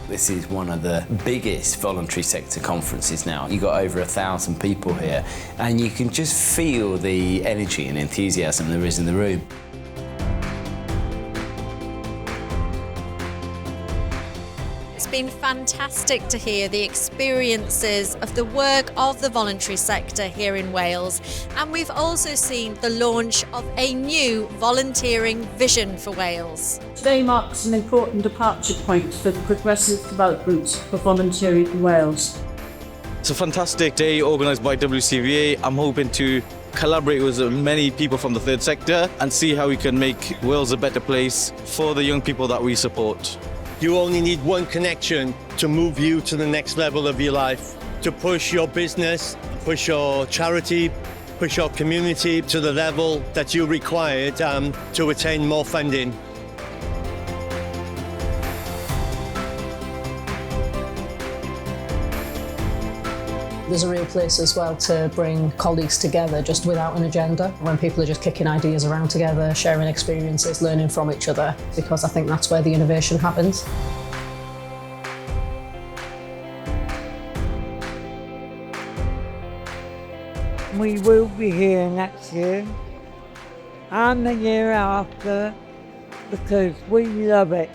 This is one of the biggest voluntary sector conferences now. You've got over 1,000 people here, and you can just feel the energy and enthusiasm there is in the room. It's been fantastic to hear the experiences of the work of the voluntary sector here in Wales, and we've also seen the launch of a new volunteering vision for Wales. Today marks an important departure point for the progressive development for volunteering in Wales. It's a fantastic day organised by WCVA. I'm hoping to collaborate with many people from the third sector and see how we can make Wales a better place for the young people that we support. You only need one connection to move you to the next level of your life, to push your business, push your charity, push your community to the level that you required to attain more funding. There's a real place as well to bring colleagues together just without an agenda, when people are just kicking ideas around together, sharing experiences, learning from each other, because I think that's where the innovation happens. We will be here next year and the year after because we love it.